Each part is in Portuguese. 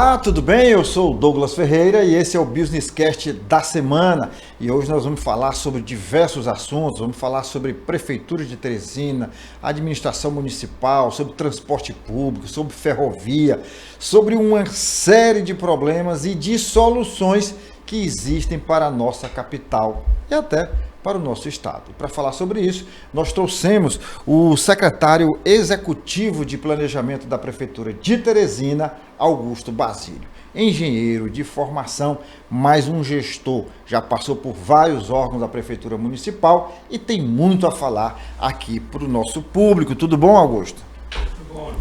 Olá, tudo bem? Eu sou o Douglas Ferreira e esse é o Business Cast da semana. E hoje nós vamos falar sobre diversos assuntos, vamos falar sobre Prefeitura de Teresina, administração municipal, sobre transporte público, sobre ferrovia, sobre uma série de problemas e de soluções que existem para a nossa capital e até para o nosso estado. E para falar sobre isso, nós trouxemos o secretário executivo de planejamento da Prefeitura de Teresina, Augusto Basílio. Engenheiro de formação, mais um gestor, já passou por vários órgãos da Prefeitura Municipal e tem muito a falar aqui para o nosso público. Tudo bom, Augusto? Tudo bom.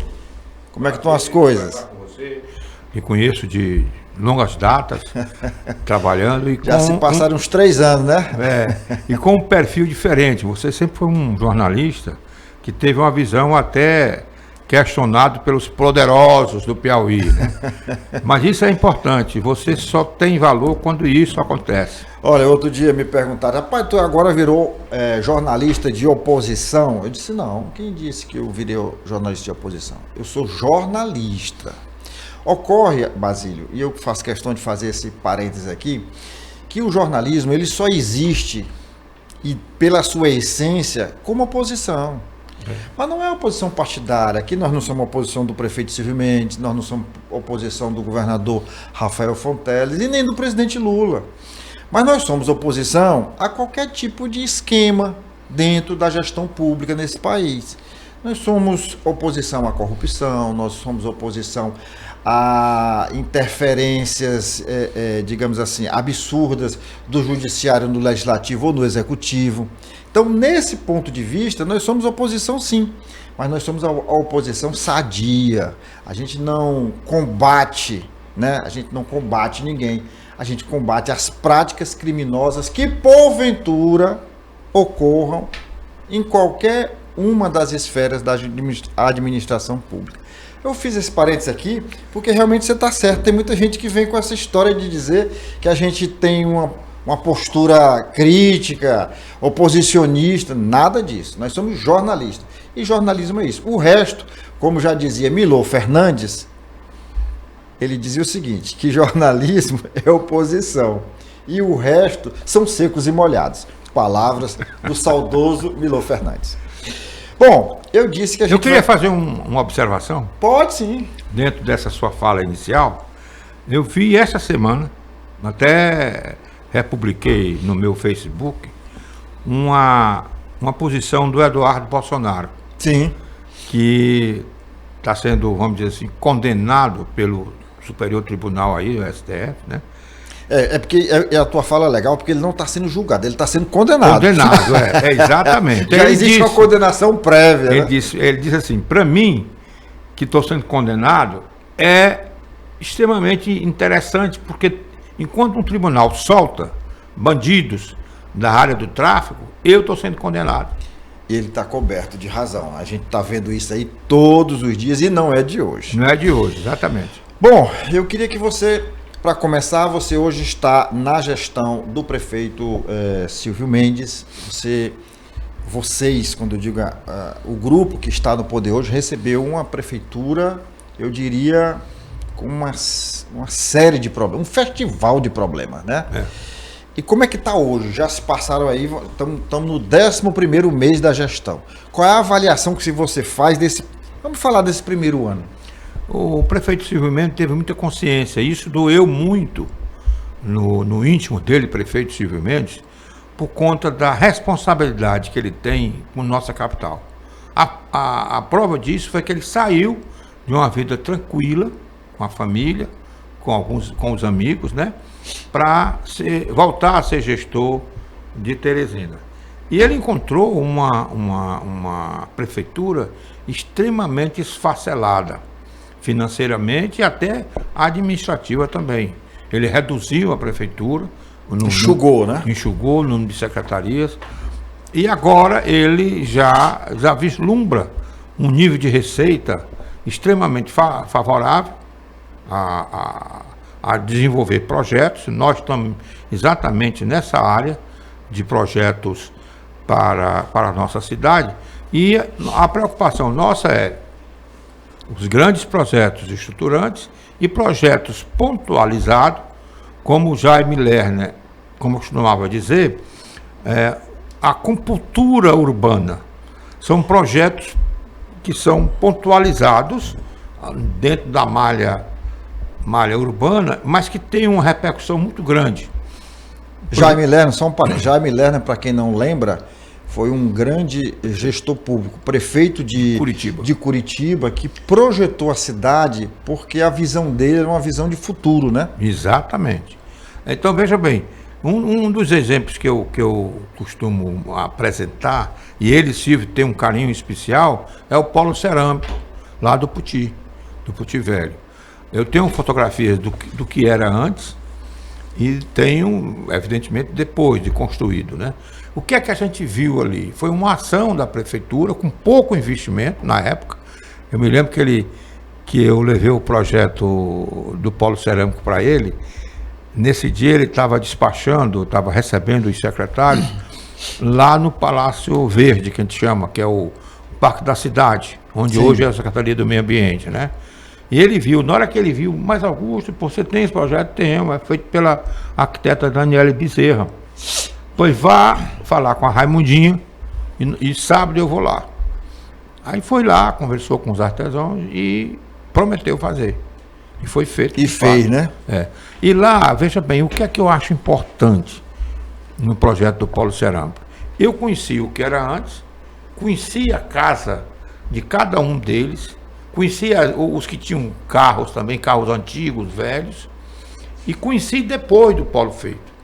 Como é que estão as coisas? Me conheço de longas datas, trabalhando e já se passaram uns 3 anos, né? E com um perfil diferente. Você sempre foi um jornalista que teve uma visão até questionado pelos poderosos do Piauí, né? Mas isso é importante, você só tem valor quando isso acontece. Olha, outro dia me perguntaram, rapaz, tu agora virou jornalista de oposição? Eu disse, não, quem disse que eu virei jornalista de oposição? Eu sou jornalista. Ocorre, Basílio, e eu faço questão de fazer esse parênteses aqui, que o jornalismo ele só existe, e pela sua essência, como oposição. Mas não é oposição partidária. Aqui nós não somos oposição do prefeito Silvio Mendes, nós não somos oposição do governador Rafael Fonteles e nem do presidente Lula. Mas nós somos oposição a qualquer tipo de esquema dentro da gestão pública nesse país. Nós somos oposição à corrupção, nós somos oposição a interferências, digamos assim, absurdas do judiciário no legislativo ou no executivo. Então, nesse ponto de vista, nós somos oposição sim, mas nós somos a oposição sadia. A gente não combate, né? A gente não combate ninguém. A gente combate as práticas criminosas que, porventura, ocorram em qualquer uma das esferas da administração pública. Eu fiz esse parênteses aqui porque realmente você está certo. Tem muita gente que vem com essa história de dizer que a gente tem uma postura crítica, oposicionista, nada disso. Nós somos jornalistas e jornalismo é isso. O resto, como já dizia Milor Fernandes, ele dizia o seguinte, que jornalismo é oposição e o resto são secos e molhados. Palavras do saudoso Milor Fernandes. Bom, eu disse que a gente... Eu queria fazer uma observação. Pode sim. Dentro dessa sua fala inicial, eu vi essa semana, até republiquei no meu Facebook, uma posição do Eduardo Bolsonaro. Sim. Que está sendo, vamos dizer assim, condenado pelo Superior Tribunal aí, o STF, né? Porque a tua fala é legal, porque ele não está sendo julgado, ele está sendo condenado. Condenado, exatamente. Já existe uma condenação prévia. Ele disse assim, para mim, que estou sendo condenado, é extremamente interessante, porque enquanto um tribunal solta bandidos da área do tráfico, eu estou sendo condenado. E ele está coberto de razão. A gente está vendo isso aí todos os dias e não é de hoje. Não é de hoje, exatamente. Bom, eu queria que você... Para começar, você hoje está na gestão do prefeito Silvio Mendes. Vocês, quando eu digo o grupo que está no poder hoje, recebeu uma prefeitura, eu diria, com uma série de problemas, um festival de problemas, né? E como é que está hoje? Já se passaram aí, estamos no 11º mês da gestão. Qual é a avaliação que você faz desse... Vamos falar desse primeiro ano. O prefeito Silvio Mendes teve muita consciência, isso doeu muito no íntimo dele, prefeito Silvio Mendes, por conta da responsabilidade que ele tem com nossa capital. A prova disso foi que ele saiu de uma vida tranquila, com a família, com os amigos, né, para voltar a ser gestor de Teresina. E ele encontrou uma prefeitura extremamente esfacelada, financeiramente e até administrativa também. Ele reduziu a prefeitura. Enxugou o número de secretarias. E agora ele já vislumbra um nível de receita extremamente favorável a desenvolver projetos. Nós estamos exatamente nessa área de projetos para a nossa cidade. E a preocupação nossa é os grandes projetos estruturantes e projetos pontualizados, como o Jaime Lerner, como eu costumava dizer, a acupuntura urbana. São projetos que são pontualizados dentro da malha urbana, mas que tem uma repercussão muito grande. Jaime Lerner, só um parênteses. Jaime Lerner, para quem não lembra, foi um grande gestor público, prefeito de Curitiba, que projetou a cidade porque a visão dele era uma visão de futuro, né? Exatamente. Então, veja bem, um dos exemplos que eu costumo apresentar, e ele, Silvio, tem um carinho especial, é o Polo Cerâmico, lá do Puti Velho. Eu tenho fotografias do que era antes e tenho, evidentemente, depois de construído, né? O que é que a gente viu ali? Foi uma ação da prefeitura com pouco investimento na época. Eu me lembro que eu levei o projeto do Polo Cerâmico para ele. Nesse dia ele estava despachando, estava recebendo os secretários lá no Palácio Verde, que a gente chama, que é o Parque da Cidade, onde Sim. hoje é a Secretaria do Meio Ambiente, né? E ele viu, na hora que ele viu, mas Augusto, você tem esse projeto? Tenho, é feito pela arquiteta Daniele Bezerra. Pois vá falar com a Raimundinha e sábado eu vou lá. Aí foi lá, conversou com os artesãos e prometeu fazer. E foi feito. E fez, né? E lá, veja bem, o que é que eu acho importante no projeto do Polo Cerâmico? Eu conheci o que era antes, conheci a casa de cada um deles, conhecia os que tinham carros também, carros antigos, velhos, e conheci depois do Polo feito.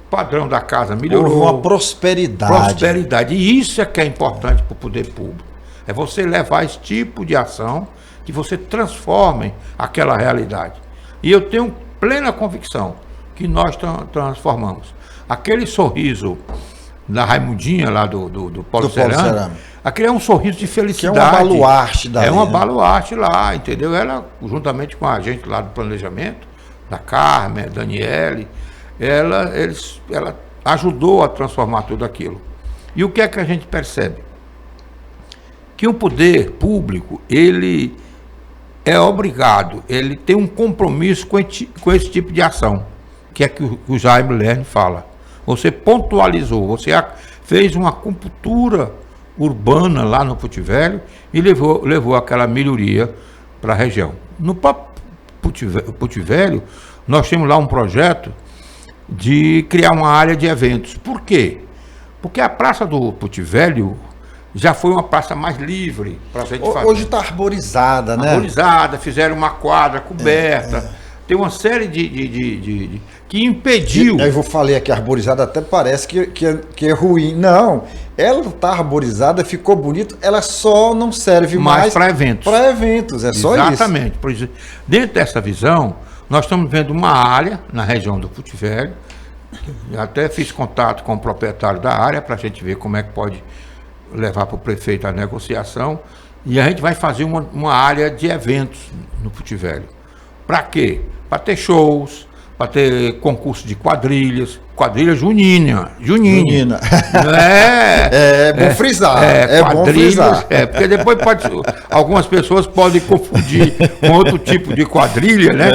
O padrão da casa melhorou. Houve uma prosperidade. E isso é que é importante para o poder público. É você levar esse tipo de ação que você transforme aquela realidade. E eu tenho plena convicção que nós transformamos. Aquele sorriso da Raimundinha lá do Polo Cerâmico, aquele é um sorriso de felicidade. Que é uma baluarte da uma baluarte lá, entendeu? Ela, juntamente com a gente lá do planejamento, da Carmen, Daniele, ela ajudou a transformar tudo aquilo. E o que é que a gente percebe? Que o poder público, ele é obrigado, ele tem um compromisso com esse tipo de ação, que é que o Jaime Lerner fala. Você pontualizou, você fez uma acupuntura urbana lá no Puti Velho e levou aquela melhoria para a região. No Puti Velho, nós temos lá um projeto de criar uma área de eventos. Por quê? Porque a Praça do Puti Velho já foi uma praça mais livre para a gente fazer. Hoje está arborizada, né? Arborizada, fizeram uma quadra coberta. Tem uma série de que impediu. Eu falei aqui, arborizada até parece que é ruim. Não, ela está arborizada, ficou bonito, ela só não serve mais para eventos. Para eventos, é só isso. Exatamente. Por isso, dentro dessa visão, nós estamos vendo uma área na região do Puti Velho. Até fiz contato com o proprietário da área para a gente ver como é que pode levar para o prefeito a negociação. E a gente vai fazer uma área de eventos no Puti Velho. Para quê? Para ter shows, para ter concurso de quadrilha junina. É bom frisar. É bom frisar. Porque depois algumas pessoas podem confundir com outro tipo de quadrilha, né?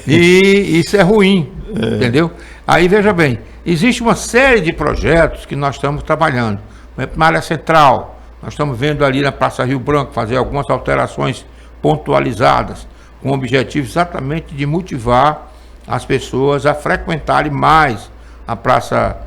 E isso é ruim, entendeu? Aí veja bem, existe uma série de projetos que nós estamos trabalhando. Na área central, nós estamos vendo ali na Praça Rio Branco fazer algumas alterações pontualizadas, com o objetivo exatamente de motivar as pessoas a frequentarem mais a Praça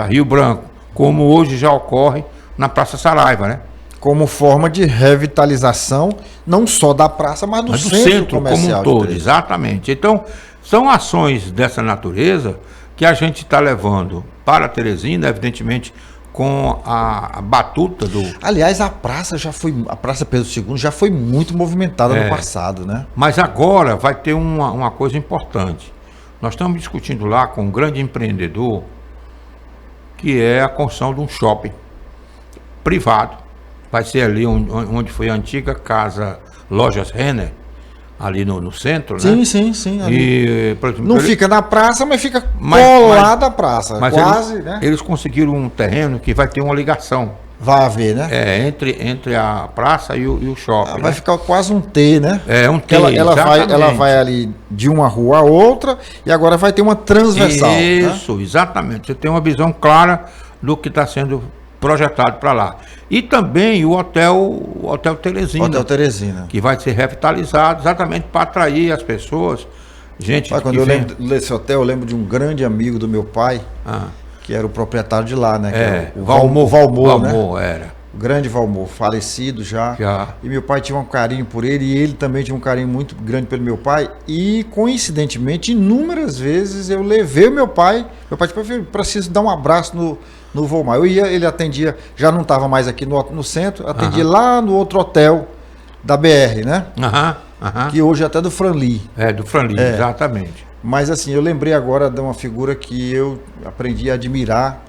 Rio Branco, como hoje já ocorre na Praça Saraiva, né? Como forma de revitalização, não só da praça, mas do centro comercial como um todo, exatamente. Então, são ações dessa natureza que a gente está levando para Teresina, evidentemente, com a batuta do... Aliás, a Praça Pedro II já foi muito movimentada no passado, né? Mas agora vai ter uma coisa importante. Nós estamos discutindo lá com um grande empreendedor, que é a construção de um shopping privado. Vai ser ali onde foi a antiga casa Lojas Renner, ali no centro, né? Sim. E, por exemplo, não fica na praça, mas fica colada à praça. Mas quase, né? Eles conseguiram um terreno que vai ter uma ligação Vai haver, né? Entre a praça e o shopping. Vai ficar quase um T, né? Um T, ela vai ali de uma rua a outra e agora vai ter uma transversal. Isso, né? Exatamente. Você tem uma visão clara do que está sendo projetado para lá. E também o Hotel Teresina. Hotel Teresina. Que vai ser revitalizado exatamente para atrair as pessoas. Gente, quando eu lembro desse hotel, eu lembro de um grande amigo do meu pai, que era o proprietário de lá, né? Que o Valmor, né? Era. O grande Valmor, falecido já. E meu pai tinha um carinho por ele e ele também tinha um carinho muito grande pelo meu pai. E, coincidentemente, inúmeras vezes eu levei o meu pai. Meu pai tipo, eu preciso dar um abraço no Volmar. Eu ia, ele atendia, já não estava mais aqui no centro, atendia lá no outro hotel da BR, né? Que hoje é até do Franli. Do Franli, exatamente. Mas assim, eu lembrei agora de uma figura que eu aprendi a admirar,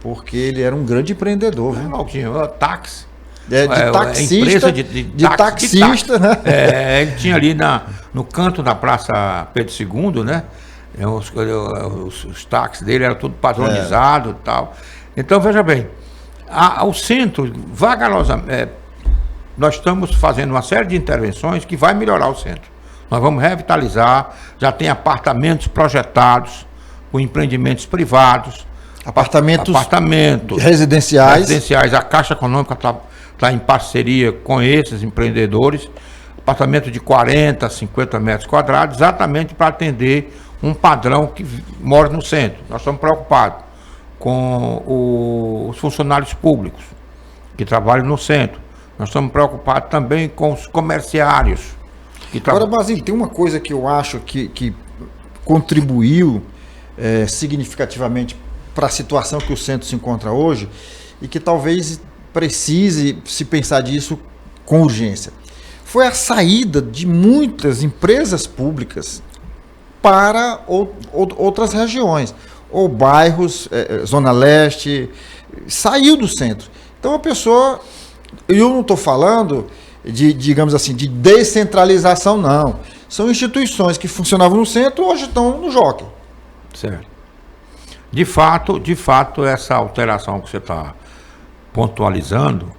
porque ele era um grande empreendedor. Tinha táxi. De taxista, de taxista, né? Ele tinha ali no canto da Praça Pedro II, né? Os táxis dele eram tudo padronizado e tal. Então, veja bem, o centro, vagarosamente, nós estamos fazendo uma série de intervenções que vai melhorar o centro. Nós vamos revitalizar, já tem apartamentos projetados, com empreendimentos privados. Apartamentos residenciais. A Caixa Econômica está em parceria com esses empreendedores. Apartamento de 40, 50 metros quadrados, exatamente para atender um padrão que mora no centro. Nós estamos preocupados com os funcionários públicos que trabalham no centro. Nós estamos preocupados também com os comerciários. Agora, Basílio, tem uma coisa que eu acho que contribuiu significativamente para a situação que o centro se encontra hoje e que talvez precise se pensar disso com urgência. Foi a saída de muitas empresas públicas para outras regiões, ou bairros, Zona Leste, saiu do centro. Então a pessoa, eu não estou falando digamos assim, de descentralização, não. São instituições que funcionavam no centro, hoje estão no Jockey. Certo. De fato, essa alteração que você está pontualizando,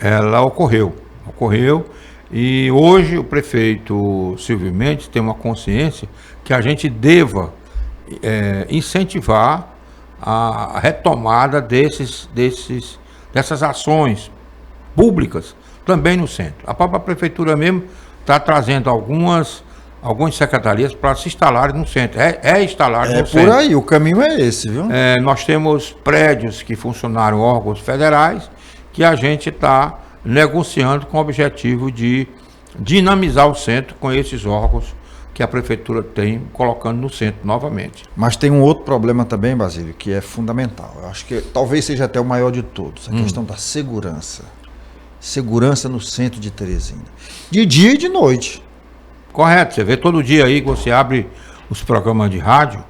ela ocorreu. E hoje o prefeito Silvio Mendes tem uma consciência que a gente deva incentivar a retomada dessas ações públicas também no centro. A própria prefeitura mesmo está trazendo algumas secretarias para se instalarem no centro. Instalar no centro. Por aí, o caminho é esse, viu? Nós temos prédios que funcionaram órgãos federais que a gente está negociando com o objetivo de dinamizar o centro com esses órgãos que a prefeitura tem colocando no centro novamente. Mas tem um outro problema também, Basílio, que é fundamental. Eu acho que talvez seja até o maior de todos, a questão da segurança. Segurança no centro de Teresina. De dia e de noite. Correto. Você vê todo dia aí que você abre os programas de rádio,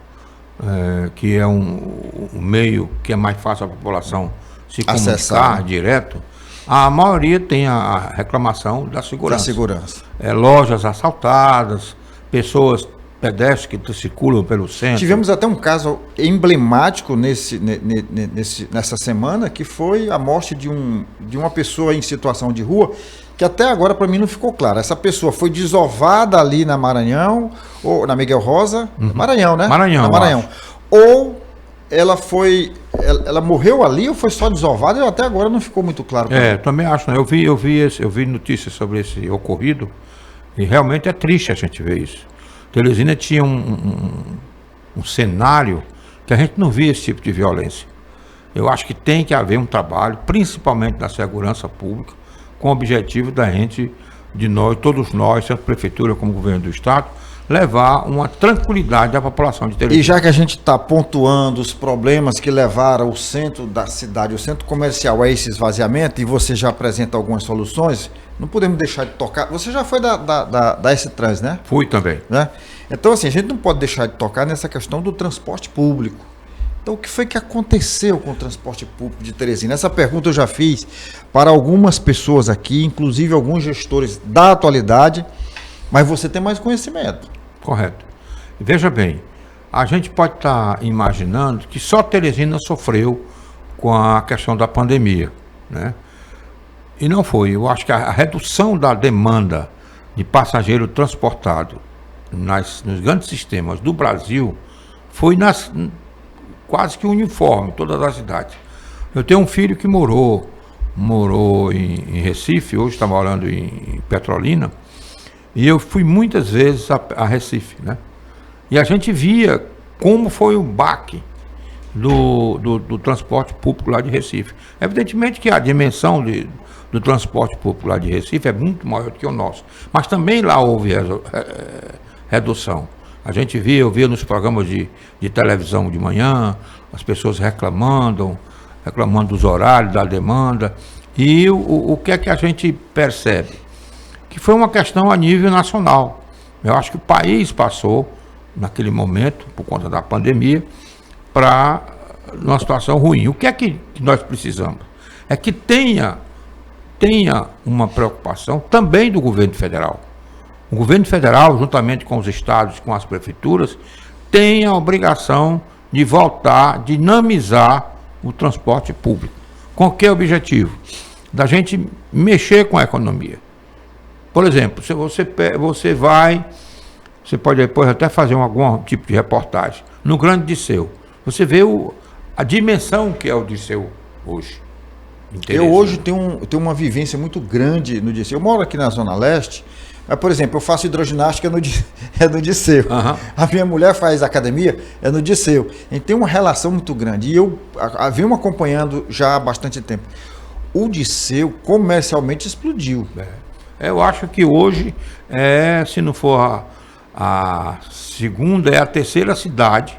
que é um meio que é mais fácil a população se comunicar direto. A maioria tem a reclamação da segurança. Lojas assaltadas, pessoas pedestres que circulam pelo centro. Tivemos até um caso emblemático nessa semana, que foi a morte de uma pessoa em situação de rua, que até agora para mim não ficou claro. Essa pessoa foi desovada ali na Maranhão, ou na Miguel Rosa, Maranhão, né? Maranhão. Ou ela morreu ali ou foi só desovada? Até agora não ficou muito claro. Também acho, né? Eu vi notícias sobre esse ocorrido e realmente é triste a gente ver isso. Teresina tinha um cenário que a gente não via esse tipo de violência. Eu acho que tem que haver um trabalho, principalmente da segurança pública, com o objetivo da gente, todos nós, tanto a prefeitura como o governo do estado, levar uma tranquilidade à população de Teresina. E já que a gente está pontuando os problemas que levaram o centro da cidade, o centro comercial a esse esvaziamento, e você já apresenta algumas soluções, não podemos deixar de tocar. Você já foi da S-Trans, né? Fui também. Né? Então, assim, a gente não pode deixar de tocar nessa questão do transporte público. Então, o que foi que aconteceu com o transporte público de Teresina? Essa pergunta eu já fiz para algumas pessoas aqui, inclusive alguns gestores da atualidade, mas você tem mais conhecimento. Correto. Veja bem, a gente pode estar imaginando que só Teresina sofreu com a questão da pandemia. né? E não foi. Eu acho que a redução da demanda de passageiro transportado nos grandes sistemas do Brasil foi quase que uniforme, todas as cidades. Eu tenho um filho que morou em Recife, hoje está morando em Petrolina, e eu fui muitas vezes a Recife, né? E a gente via como foi o baque do transporte público lá de Recife. Evidentemente que a dimensão do transporte público lá de Recife é muito maior do que o nosso, mas também lá houve redução. A gente eu via nos programas de televisão de manhã, as pessoas reclamando dos horários, da demanda, e o que é que a gente percebe? Que foi uma questão a nível nacional. Eu acho que o país passou, naquele momento, por conta da pandemia, para uma situação ruim. O que é que nós precisamos? É que tenha uma preocupação também do governo federal. O governo federal, juntamente com os estados, com as prefeituras, tem a obrigação de voltar, dinamizar o transporte público. Com que objetivo? Da gente mexer com a economia. Por exemplo, se você pode depois até fazer algum tipo de reportagem no Grande Disseu. Você vê a dimensão que é o Disseu hoje. Eu hoje tenho uma vivência muito grande no Disseu. Eu moro aqui na Zona Leste, mas, por exemplo, eu faço hidroginástica no Disseu. Uhum. A minha mulher faz academia, é no Disseu. A gente tem uma relação muito grande. E eu venho acompanhando já há bastante tempo. O Disseu comercialmente explodiu. Eu acho que hoje, se não for a segunda, é a terceira cidade,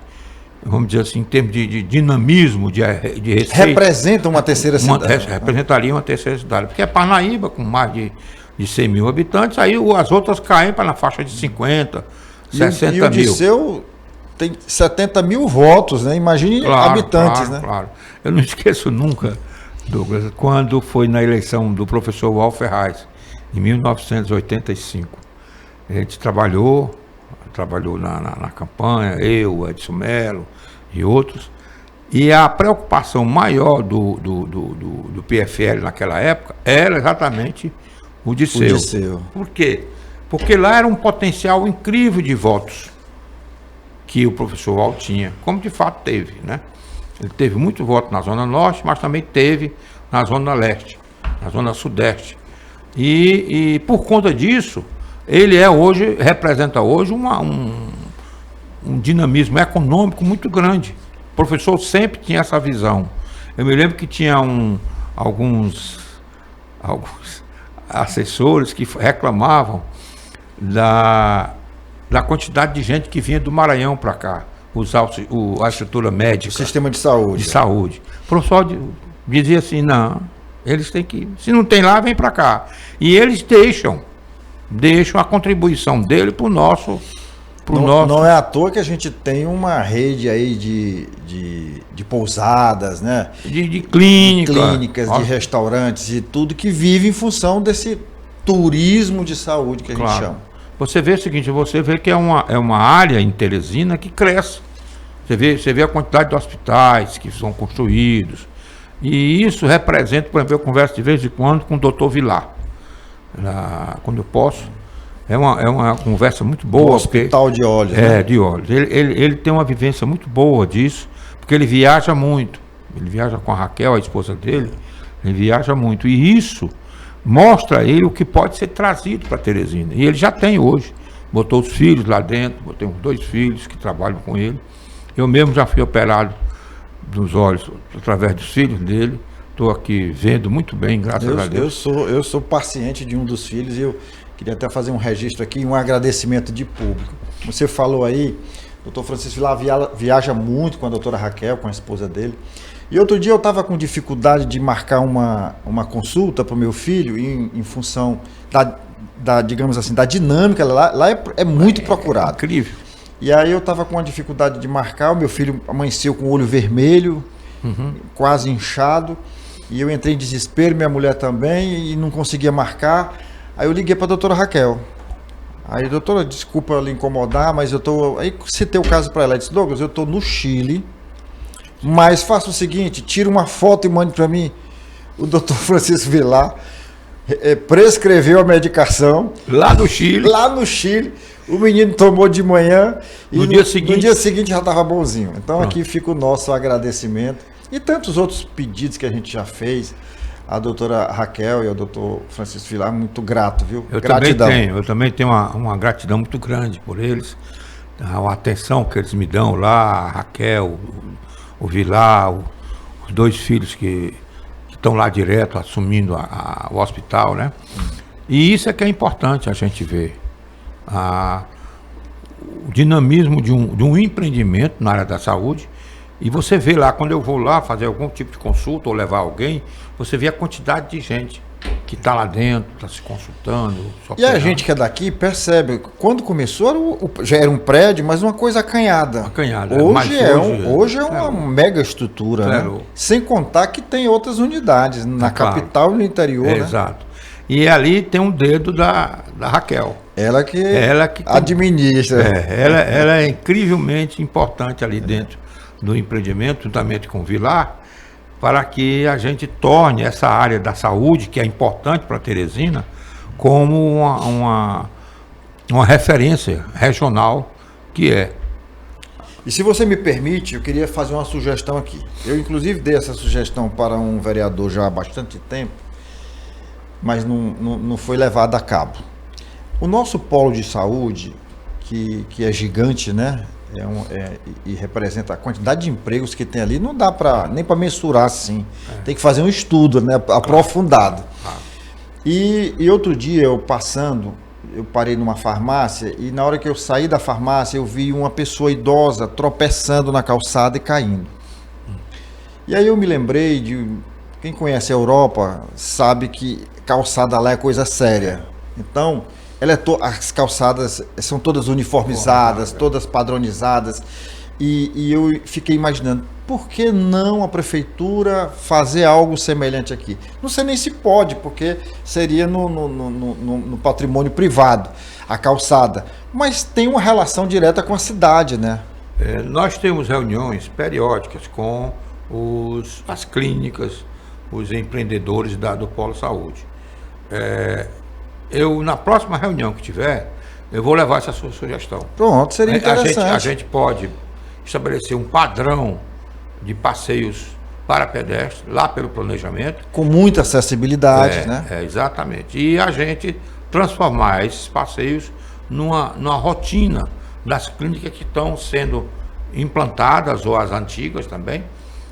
vamos dizer assim, em termos de dinamismo, de receita. Representa uma terceira cidade. Representaria uma terceira cidade. Porque é Parnaíba, com mais de 100 mil habitantes, aí as outras caem para na faixa de 50, 60 mil. E o Disseu tem 70 mil votos, né? Imagine habitantes, né? Claro. Eu não esqueço nunca, Douglas, quando foi na eleição do professor Wal Ferraz, em 1985. A gente trabalhou na campanha, eu, Edson Mello e outros, e a preocupação maior do PFL naquela época era exatamente o Disseu. Por quê? Porque lá era um potencial incrível de votos que o professor Wal tinha, como de fato teve, né? Ele teve muito voto na Zona Norte, mas também teve na Zona Leste, na Zona Sudeste. E por conta disso, ele representa hoje um dinamismo econômico muito grande. O professor sempre tinha essa visão. Eu me lembro que tinha alguns assessores que reclamavam da quantidade de gente que vinha do Maranhão para cá, usar a estrutura médica. O sistema de saúde. O professor dizia assim, não, eles têm que, se não tem lá, vem para cá. E eles deixam a contribuição dele para o nosso. Não é à toa que a gente tem uma rede aí de pousadas, né? De clínicas, de restaurantes e tudo que vive em função desse turismo de saúde que a gente chama. Você vê o seguinte, que é uma área em Teresina que cresce. Você vê a quantidade de hospitais que são construídos. E isso representa, por exemplo, eu converso de vez em quando com o Dr. Vilar. Quando eu posso. É uma conversa muito boa. O Hospital de Olhos. Né? De Olhos. Ele tem uma vivência muito boa disso, porque ele viaja muito. Ele viaja com a Raquel, a esposa dele. Ele viaja muito. E isso mostra a ele o que pode ser trazido para Teresina. E ele já tem hoje. Botou os filhos lá dentro, botei uns 2 filhos que trabalham com ele. Eu mesmo já fui operado dos olhos através dos filhos dele. Estou aqui vendo muito bem, graças a Deus. Eu sou paciente de um dos filhos e eu queria até fazer um registro aqui, um agradecimento de público. Você falou aí, o doutor Francisco Vilar viaja muito com a doutora Raquel, com a esposa dele. E outro dia eu estava com dificuldade de marcar uma consulta para o meu filho em função digamos assim, da dinâmica. Lá é muito procurado. Incrível. E aí eu estava com uma dificuldade de marcar, o meu filho amanheceu com o olho vermelho, quase inchado, e eu entrei em desespero, minha mulher também, e não conseguia marcar. Aí eu liguei para a doutora Raquel. Aí, doutora, desculpa lhe incomodar, mas eu tô... Aí citei o caso para ela, disse, Douglas, eu tô no Chile, mas faça o seguinte, tira uma foto e mande para mim. o doutor Francisco Vilar prescreveu a medicação. Lá no Chile. Lá no Chile. O menino tomou de manhã e no dia seguinte já estava bonzinho. Então pronto. Aqui fica o nosso agradecimento. E tantos outros pedidos que a gente já fez. A doutora Raquel e o doutor Francisco Vilar, muito grato, viu? Gratidão. Eu também tenho uma gratidão muito grande por eles. A atenção que eles me dão lá, a Raquel, o Vilar, os dois filhos que estão lá direto assumindo o hospital, né? E isso é que é importante a gente ver. O dinamismo de um empreendimento na área da saúde. E você vê lá, quando eu vou lá fazer algum tipo de consulta ou levar alguém, você vê a quantidade de gente que está lá dentro, está se consultando. E a gente que é daqui percebe, quando começou já era um prédio, mas uma coisa acanhada. Hoje é uma mega estrutura, né? Sem contar que tem outras unidades na capital e no interior. Né? Exato. E ali tem um dedo da Raquel. Ela que administra. Ela é incrivelmente importante ali dentro do empreendimento, juntamente com o Vilar, para que a gente torne essa área da saúde, que é importante para Teresina, como uma referência regional que é. E se você me permite, eu queria fazer uma sugestão aqui. Eu, inclusive, dei essa sugestão para um vereador já há bastante tempo, mas não foi levado a cabo. O nosso polo de saúde, que é gigante, né? E representa a quantidade de empregos que tem ali, não dá nem para mensurar assim. Tem que fazer um estudo, né, aprofundado. E outro dia eu parei numa farmácia e na hora que eu saí da farmácia eu vi uma pessoa idosa tropeçando na calçada e caindo. E aí eu me lembrei quem conhece a Europa sabe que calçada lá é coisa séria. Então as calçadas são todas uniformizadas, todas padronizadas, e eu fiquei imaginando, por que não a prefeitura fazer algo semelhante aqui? Não sei nem se pode, porque seria no patrimônio privado, a calçada, mas tem uma relação direta com a cidade, né? Nós temos reuniões periódicas com as clínicas, os empreendedores do Polo Saúde. Na próxima reunião que tiver, eu vou levar essa sua sugestão. Pronto, seria interessante. A gente pode estabelecer um padrão de passeios para pedestres, lá pelo planejamento. Com muita acessibilidade, né? Exatamente. E a gente transformar esses passeios numa rotina das clínicas que estão sendo implantadas, ou as antigas também,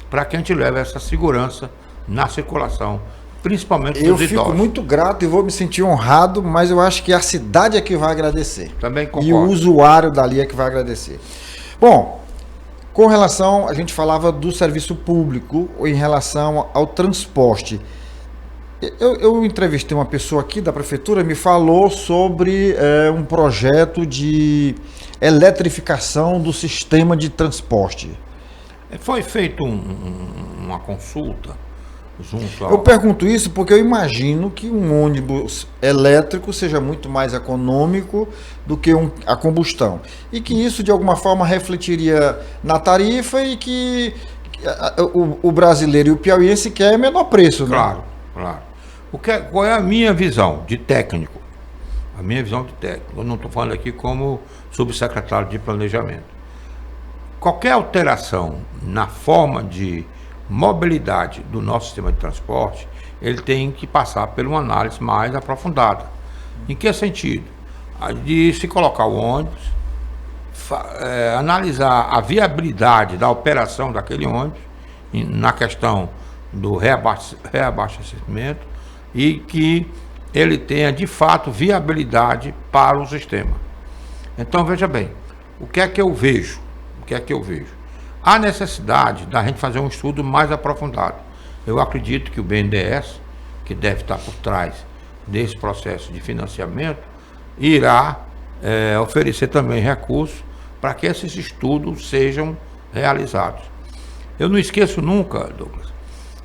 para que a gente leve essa segurança na circulação, principalmente dos idosos. Eu fico muito grato e vou me sentir honrado, mas eu acho que a cidade é que vai agradecer. Também concordo. E o usuário dali é que vai agradecer. Bom, com relação, a gente falava do serviço público em relação ao transporte. Eu entrevistei uma pessoa aqui da prefeitura, me falou sobre um projeto de eletrificação do sistema de transporte. Foi feita uma consulta. Eu pergunto isso porque eu imagino que um ônibus elétrico seja muito mais econômico do que a combustão. E que isso, de alguma forma, refletiria na tarifa e que o brasileiro e o piauiense quer menor preço, né? Claro, claro. Qual é a minha visão de técnico? A minha visão de técnico. Eu não estou falando aqui como subsecretário de planejamento. Qualquer alteração na forma de mobilidade do nosso sistema de transporte, ele tem que passar por uma análise mais aprofundada. Em que sentido? De se colocar o ônibus, analisar a viabilidade da operação daquele ônibus, na questão do reabastecimento, e que ele tenha de fato viabilidade para o sistema. Então veja bem, o que é que eu vejo? Há necessidade da gente fazer um estudo mais aprofundado. Eu acredito que o BNDES, que deve estar por trás desse processo de financiamento, irá oferecer também recursos para que esses estudos sejam realizados. Eu não esqueço nunca, Douglas,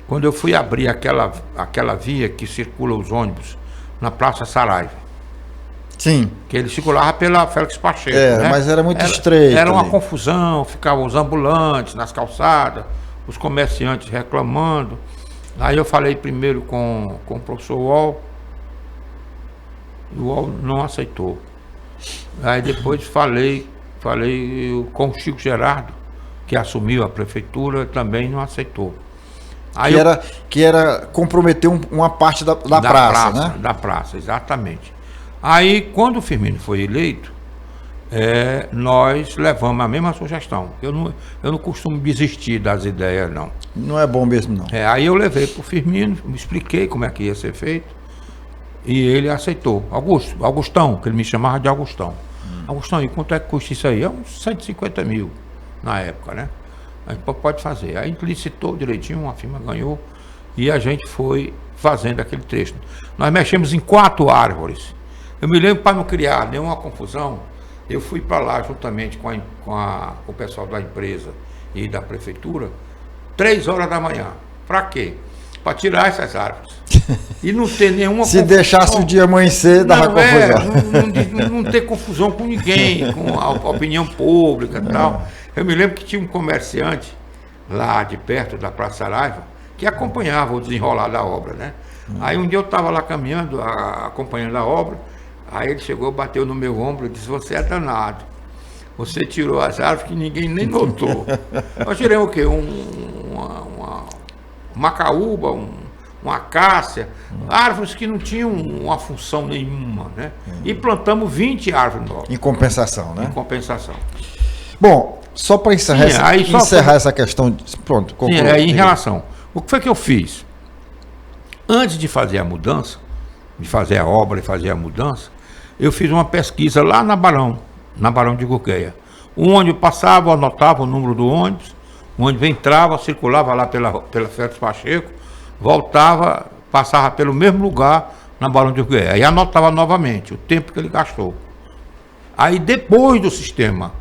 quando eu fui abrir aquela via que circula os ônibus na Praça Saraiva. Sim. Que ele circulava pela Félix Pacheco. Né? Mas era muito estreito. Era uma confusão, ficavam os ambulantes nas calçadas, os comerciantes reclamando. Aí eu falei primeiro com o professor Wall, e o Wall não aceitou. Aí depois falei com o Chico Gerardo, que assumiu a prefeitura, também não aceitou. Aí que era comprometer uma parte da praça, né? Da praça, exatamente. Aí, quando o Firmino foi eleito, nós levamos a mesma sugestão. Eu não costumo desistir das ideias, não. Não é bom mesmo, não. Aí eu levei para o Firmino, me expliquei como é que ia ser feito, e ele aceitou. Augustão, que ele me chamava de Augustão. Augustão, e quanto é que custa isso aí? É uns 150 mil na época, né? Aí pode fazer. Aí a gente licitou direitinho, a firma ganhou, e a gente foi fazendo aquele trecho. Nós mexemos em 4 árvores. Eu me lembro, para não criar nenhuma confusão, eu fui para lá juntamente com o pessoal da empresa e da prefeitura, 3 horas da manhã. Para quê? Para tirar essas árvores. E não ter nenhuma Se deixasse o dia amanhecer, dava confusão. Não ter confusão com ninguém, com a opinião pública e tal. Eu me lembro que tinha um comerciante lá de perto da Praça Saraiva que acompanhava o desenrolar da obra, né? Aí um dia eu estava lá caminhando, acompanhando a obra, aí ele chegou, bateu no meu ombro e disse: você é danado. Você tirou as árvores que ninguém nem notou. Eu tirei o quê? Uma macaúba, uma acácia, árvores que não tinham uma função nenhuma, né? E plantamos 20 árvores novas. Em compensação, né? Em compensação. Bom, só para encerrar essa questão. Pronto, concluí. Em relação. O que foi que eu fiz? Antes de fazer a mudança, de fazer a obra e fazer a mudança, eu fiz uma pesquisa lá na Barão de Gurgueia. O ônibus passava, anotava o número do ônibus, o ônibus entrava, circulava lá pela Félix Pacheco, voltava, passava pelo mesmo lugar na Barão de Gurgueia. Aí anotava novamente o tempo que ele gastou. Aí depois do sistema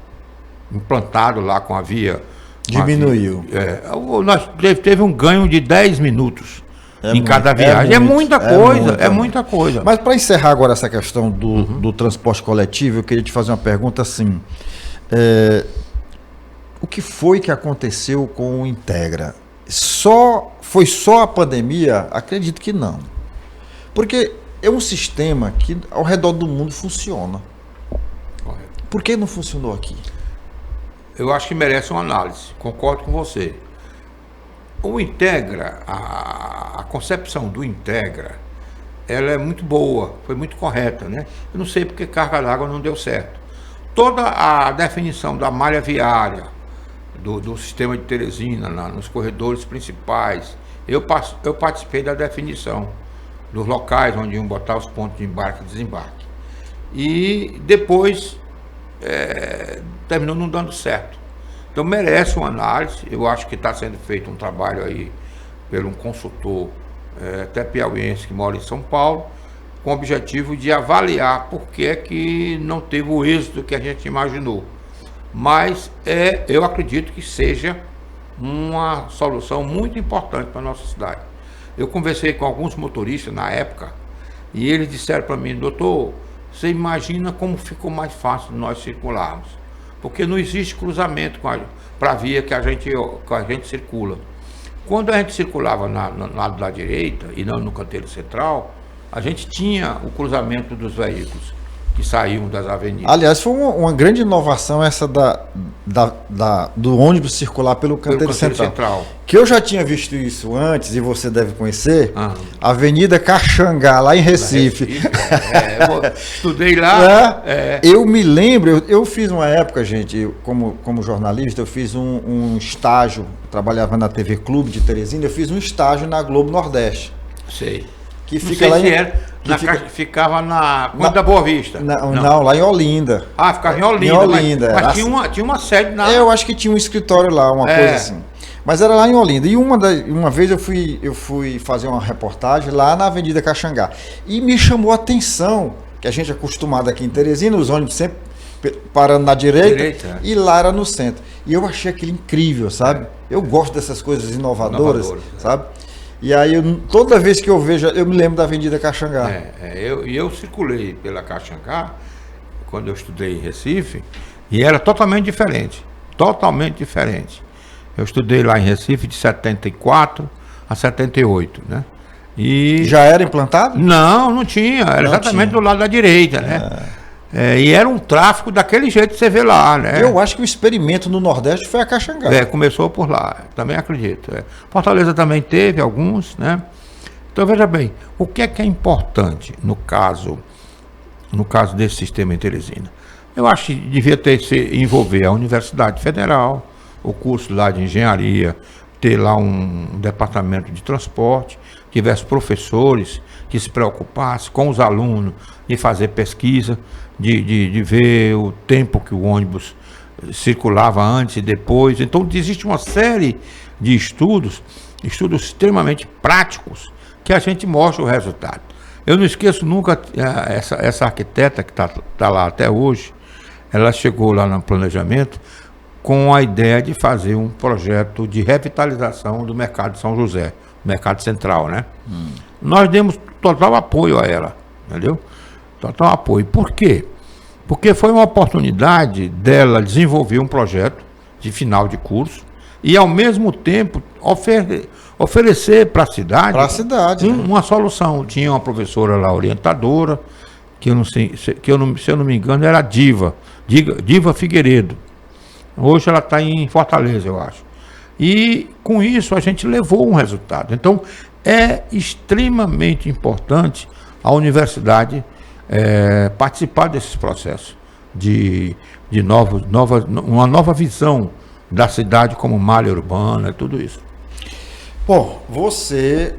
implantado lá com a via... Diminuiu. Teve um ganho de 10 minutos em cada viagem. É muita coisa. Mas para encerrar agora essa questão do transporte coletivo, eu queria te fazer uma pergunta assim. O que foi que aconteceu com o Integra? Foi só a pandemia? Acredito que não. Porque é um sistema que ao redor do mundo funciona. Correto. Por que não funcionou aqui? Eu acho que merece uma análise, concordo com você. O Integra, a concepção do Integra, ela é muito boa, foi muito correta, né? Eu não sei porque carga d'água não deu certo. Toda a definição da malha viária, do sistema de Teresina, nos corredores principais, eu participei da definição dos locais onde iam botar os pontos de embarque e desembarque. E depois... terminou não dando certo. Então merece uma análise. Eu acho que está sendo feito um trabalho aí por um consultor até piauiense que mora em São Paulo, com o objetivo de avaliar por que é que não teve o êxito que a gente imaginou. Mas eu acredito que seja uma solução muito importante para a nossa cidade. Eu conversei com alguns motoristas na época e eles disseram para mim: doutor, você imagina como ficou mais fácil nós circularmos, porque não existe cruzamento para a via que a gente circula. Quando a gente circulava no lado da direita e não no canteiro central, a gente tinha o cruzamento dos veículos que saíam das avenidas. Aliás, foi uma grande inovação essa do ônibus circular pelo canteiro central. Que eu já tinha visto isso antes, e você deve conhecer, a Avenida Caxangá, lá em Recife. Estudei lá. Eu me lembro, eu fiz uma época, gente, como jornalista, eu fiz um estágio, trabalhava na TV Clube de Teresina, eu fiz um estágio na Globo Nordeste. Sei. Que fica lá ficava na Ponte da Boa Vista. Não, lá em Olinda. Ficava em Olinda. Mas tinha uma sede na... Eu acho que tinha um escritório lá, uma coisa assim. Mas era lá em Olinda. E uma vez eu fui fazer uma reportagem lá na Avenida Caxangá. E me chamou a atenção, que a gente é acostumado aqui em Teresina, os ônibus sempre parando na direita. E lá era no centro. E eu achei aquilo incrível, sabe? Eu gosto dessas coisas inovadoras. Sabe? E aí, toda vez que eu vejo, eu me lembro da Avenida Caxangá. Eu circulei pela Caxangá, quando eu estudei em Recife, e era totalmente diferente. Totalmente diferente. Eu estudei lá em Recife de 74 a 78, né? E já era implantado? não tinha, era exatamente do lado da direita, né? E era um tráfico daquele jeito que você vê lá, né? Eu acho que o experimento no Nordeste foi a Caxangá. Começou por lá, também acredito. Fortaleza também teve alguns, né? Então veja bem, o que é importante no caso desse sistema em Teresina? Eu acho que devia envolver a Universidade Federal, o curso lá de engenharia, ter lá um departamento de transporte, tivesse professores que se preocupassem com os alunos de fazer pesquisa, de ver o tempo que o ônibus circulava antes e depois. Então existe uma série de estudos extremamente práticos, que a gente mostra o resultado. Eu não esqueço nunca essa arquiteta que está lá até hoje. Ela chegou lá no planejamento com a ideia de fazer um projeto de revitalização do mercado de São José, mercado central, né? Nós demos total apoio a ela, entendeu? Total apoio. Por quê? Porque foi uma oportunidade dela desenvolver um projeto de final de curso e, ao mesmo tempo, oferecer para a cidade, uma solução. Tinha uma professora lá, orientadora, que eu não sei, se eu não me engano, era Diva Figueiredo. Hoje ela está em Fortaleza, eu acho. E com isso a gente levou um resultado. Então é extremamente importante a universidade participar desses processos de uma nova visão da cidade como malha urbana, tudo isso. Bom, você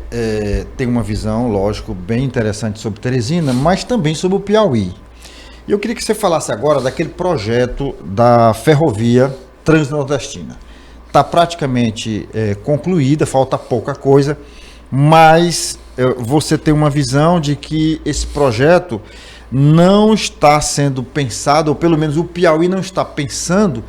tem uma visão, lógico, bem interessante sobre Teresina, mas também sobre o Piauí. E eu queria que você falasse agora daquele projeto da ferrovia transnordestina. Está praticamente concluída, falta pouca coisa, mas você tem uma visão de que esse projeto não está sendo pensado, ou pelo menos o Piauí não está pensando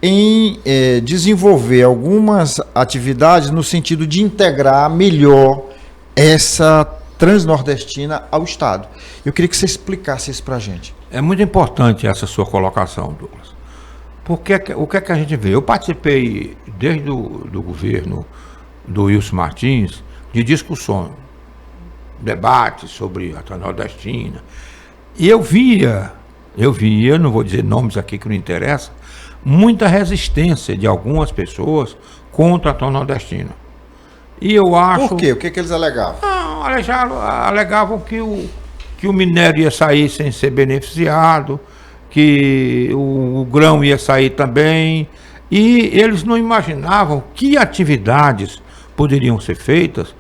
em desenvolver algumas atividades no sentido de integrar melhor essa transnordestina ao Estado. Eu queria que você explicasse isso para a gente. É muito importante essa sua colocação, Douglas. Porque o que é que a gente vê? Eu participei, desde do governo do Wilson Martins, de discussões, debates sobre a transnordestina. E eu via, não vou dizer nomes aqui que não interessa, muita resistência de algumas pessoas contra a transnordestina. E eu acho... Por quê? O que eles alegavam? Alegavam que o minério ia sair sem ser beneficiado, que o grão ia sair também, e eles não imaginavam que atividades poderiam ser feitas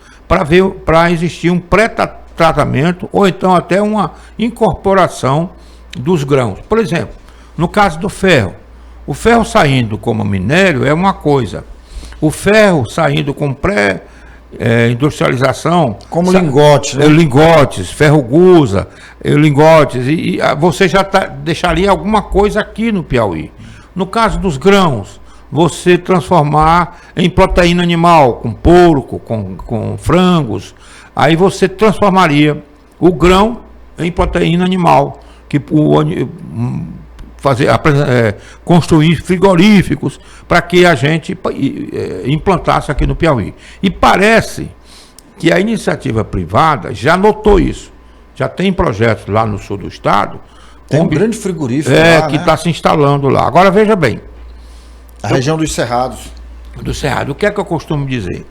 para existir um pré-tratamento ou então até uma incorporação dos grãos. Por exemplo, no caso do ferro, o ferro saindo como minério é uma coisa, o ferro saindo com industrialização como lingotes, né? Lingotes, ferro-gusa, lingotes, e você já deixaria alguma coisa aqui no Piauí. No caso dos grãos, você transformar em proteína animal, com porco, com frangos, aí você transformaria o grão em proteína animal, que construir frigoríficos para que a gente implantasse aqui no Piauí. E parece que a iniciativa privada já notou isso. Já tem projetos lá no sul do estado. Tem um grande frigorífico lá, que está se instalando lá. Agora veja bem. A região dos Cerrados. Do Cerrado. O que é que eu costumo dizer?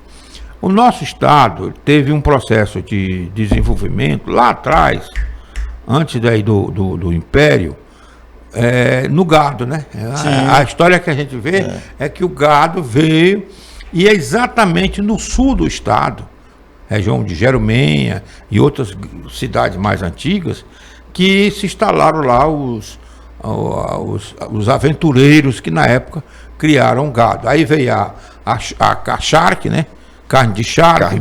O nosso estado teve um processo de desenvolvimento lá atrás, antes daí do Império, no gado, né? A história que a gente vê é que o gado veio e é exatamente no sul do estado, região de Jerumenha e outras cidades mais antigas, que se instalaram lá os aventureiros que na época criaram gado. Aí veio a charque, né? Carne de charque.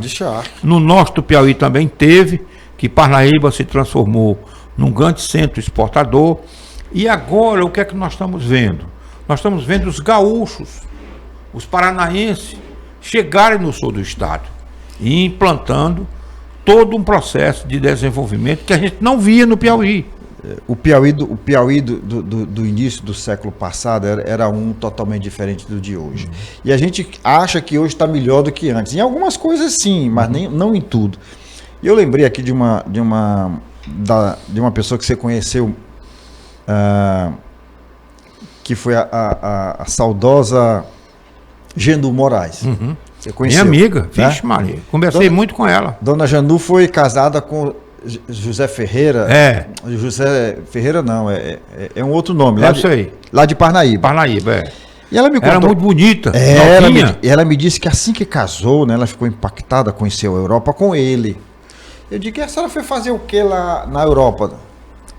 No norte do Piauí também teve, que Parnaíba se transformou num grande centro exportador. E agora o que é que nós estamos vendo? Nós estamos vendo os gaúchos, os paranaenses, chegarem no sul do estado e implantando todo um processo de desenvolvimento que a gente não via no Piauí. O Piauí do início do século passado era um totalmente diferente do de hoje. E a gente acha que hoje está melhor do que antes. Em algumas coisas sim, mas não em tudo. E eu lembrei aqui de uma pessoa que você conheceu, que foi a saudosa Gendu Moraes. Você conheceu, minha amiga, né? vixe Maria, conversei muito com ela. Dona Jandu foi casada com José Ferreira. José Ferreira não, é um outro nome. Lá de Parnaíba. Parnaíba, E ela me contou, era muito bonita, ela me disse que assim que casou, né, ela ficou impactada, conheceu a Europa com ele. Eu digo, e a senhora foi fazer o que lá na Europa?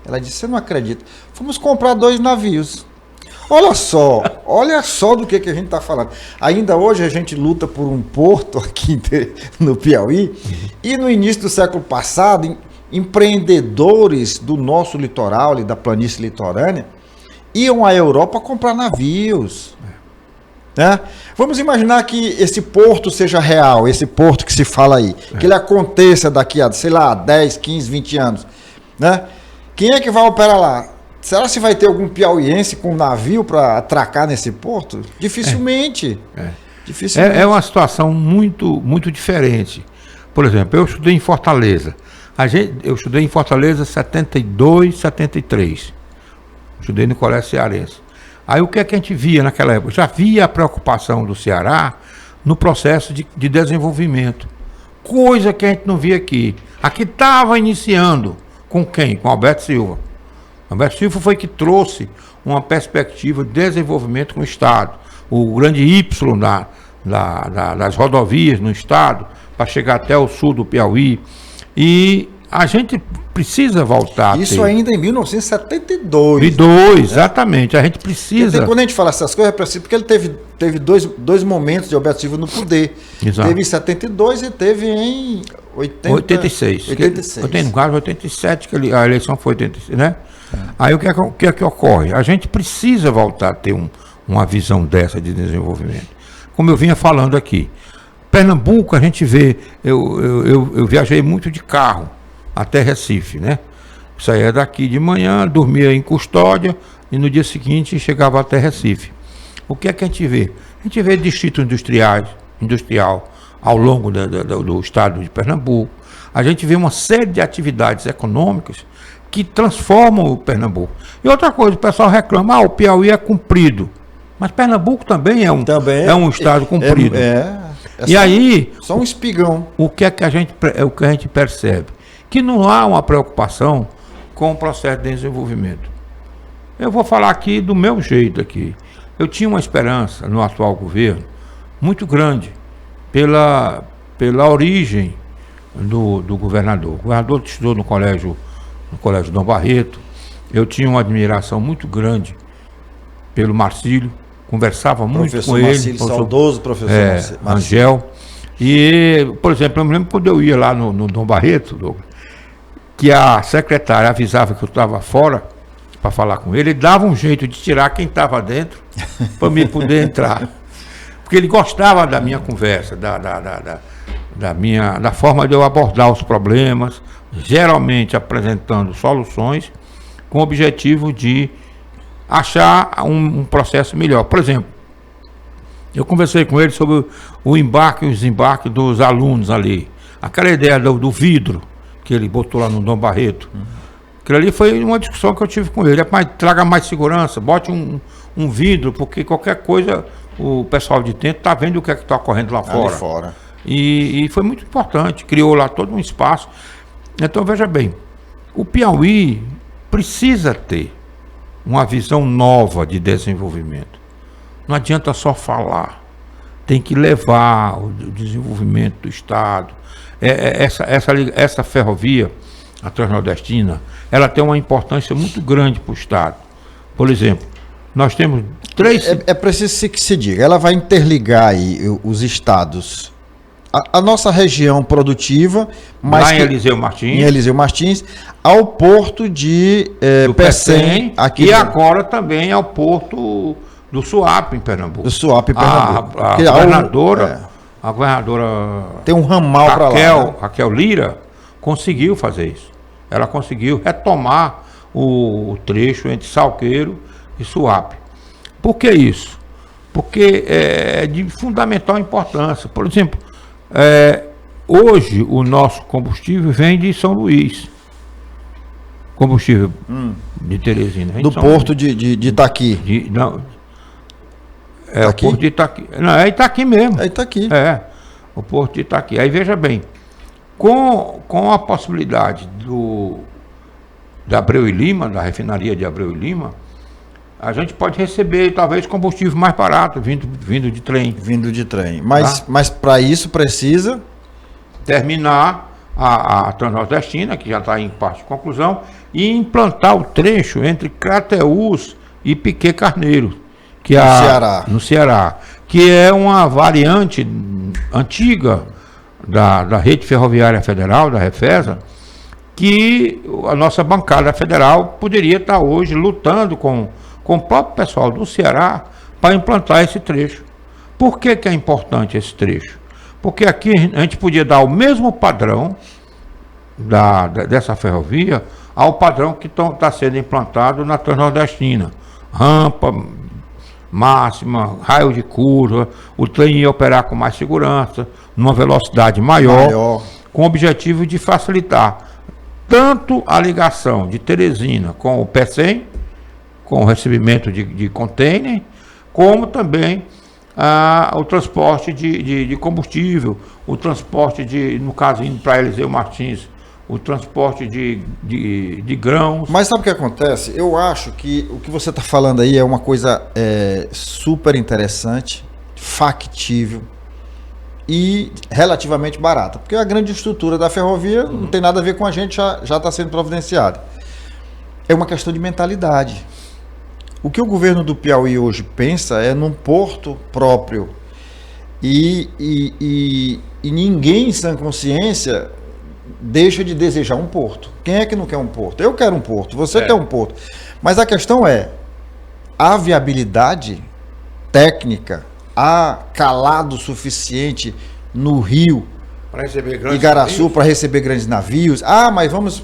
Ela disse, você não acredita. Fomos comprar 2 navios. Olha só do que a gente está falando. Ainda hoje a gente luta por um porto aqui no Piauí, e no início do século passado, empreendedores do nosso litoral, da planície litorânea, iam à Europa comprar navios. Né? Vamos imaginar que esse porto seja real, esse porto que se fala aí, que ele aconteça daqui a, sei lá, 10, 15, 20 anos. Né? Quem é que vai operar lá? Será que vai ter algum piauiense com um navio para atracar nesse porto? Dificilmente. Dificilmente. É uma situação muito, muito diferente. Por exemplo, eu estudei em Fortaleza. Eu estudei em Fortaleza 72, 73. Estudei no Colégio Cearense. Aí o que é que a gente via naquela época? Já via a preocupação do Ceará no processo de desenvolvimento. Coisa que a gente não via aqui. Aqui estava iniciando. Com quem? Com Alberto Silva. Alberto Silva foi que trouxe uma perspectiva de desenvolvimento com o Estado. O grande Y das rodovias no Estado, para chegar até o sul do Piauí. E a gente precisa voltar. Isso ainda em 1972. 2002, exatamente. A gente precisa. Quando a gente fala essas coisas, é preciso, porque ele teve dois momentos de Alberto Silva no poder. Exato. Teve em 72 e teve em 86. Eu tenho no caso 87, que a eleição foi 86, né? Aí o que é que ocorre? A gente precisa voltar a ter uma visão dessa de desenvolvimento. Como eu vinha falando aqui, Pernambuco a gente vê, eu viajei muito de carro até Recife, né? Saía daqui de manhã, dormia em Custódia e no dia seguinte chegava até Recife. O que é que a gente vê? A gente vê distrito industrial ao longo do estado de Pernambuco. A gente vê uma série de atividades econômicas que transformam o Pernambuco. E outra coisa, o pessoal reclama, o Piauí é comprido. Mas Pernambuco também é um estado comprido. E aí, só um espigão. O que a gente percebe? Que não há uma preocupação com o processo de desenvolvimento. Eu vou falar aqui do meu jeito aqui. Eu tinha uma esperança no atual governo muito grande pela origem do governador. O governador estudou no colégio Dom Barreto. Eu tinha uma admiração muito grande pelo Marcílio, conversava muito com ele. Marcílio, saudoso professor Marcílio. Angel. E, por exemplo, eu me lembro quando eu ia lá no Dom Barreto, Douglas, que a secretária avisava que eu estava fora para falar com ele dava um jeito de tirar quem estava dentro para mim poder entrar. Porque ele gostava da minha conversa, da forma de eu abordar os problemas, geralmente apresentando soluções com o objetivo de achar um processo melhor. Por exemplo, eu conversei com ele sobre o embarque e o desembarque dos alunos ali. Aquela ideia do vidro que ele botou lá no Dom Barreto. Aquilo ali foi uma discussão que eu tive com ele. Traga mais segurança, bote um vidro, porque qualquer coisa o pessoal de dentro está vendo o que é que está ocorrendo lá fora. E foi muito importante, criou lá todo um espaço. Então veja bem, o Piauí precisa ter uma visão nova de desenvolvimento. Não adianta só falar, tem que levar o desenvolvimento do Estado. Essa ferrovia, a Transnordestina, ela tem uma importância muito grande para o Estado. Por exemplo, nós temos 3... É preciso que se diga, ela vai interligar aí os estados, a nossa região produtiva, mas lá em Eliseu Martins, ao porto de Pecém, aqui agora também ao porto do Suape, em Pernambuco. Do Suape, em Pernambuco. A governadora tem um ramal para lá. Raquel Lira conseguiu fazer isso. Ela conseguiu retomar o trecho entre Salgueiro e Suape. Por que isso? Porque é de fundamental importância. Por exemplo, hoje o nosso combustível vem de São Luís. Combustível de Teresina. Do porto de Itaqui. Não, Itaqui? o porto de Itaqui. Não, é Itaqui mesmo. É Itaqui. O porto de Itaqui. Aí veja bem, com a possibilidade da Abreu e Lima, da refinaria de Abreu e Lima, a gente pode receber talvez combustível mais barato vindo de trem. Vindo de trem. Mas para isso precisa terminar a Transnordestina, que já está em parte de conclusão, e implantar o trecho entre Crateús e Piquet Carneiro, que no Ceará, que é uma variante antiga da Rede Ferroviária Federal, da Refesa, que a nossa bancada federal poderia estar hoje lutando com o próprio pessoal do Ceará para implantar esse trecho. Por que é importante esse trecho? Porque aqui a gente podia dar o mesmo padrão dessa ferrovia ao padrão que está sendo implantado na Transnordestina. Rampa máxima, raio de curva, o trem ia operar com mais segurança, numa velocidade maior, com o objetivo de facilitar tanto a ligação de Teresina com o Pecém, com o recebimento de container, como também o transporte de combustível, o transporte no caso indo para Eliseu Martins, o transporte de grãos. Mas sabe o que acontece? Eu acho que o que você está falando aí é uma coisa super interessante, factível e relativamente barata, porque a grande estrutura da ferrovia não tem nada a ver com a gente, já está sendo providenciada. É uma questão de mentalidade. O que o governo do Piauí hoje pensa é num porto próprio e ninguém em sã consciência deixa de desejar um porto. Quem é que não quer um porto? Eu quero um porto, você quer um porto. Mas a questão é, a viabilidade técnica, há calado suficiente no rio Igaraçu para receber grandes navios? Mas vamos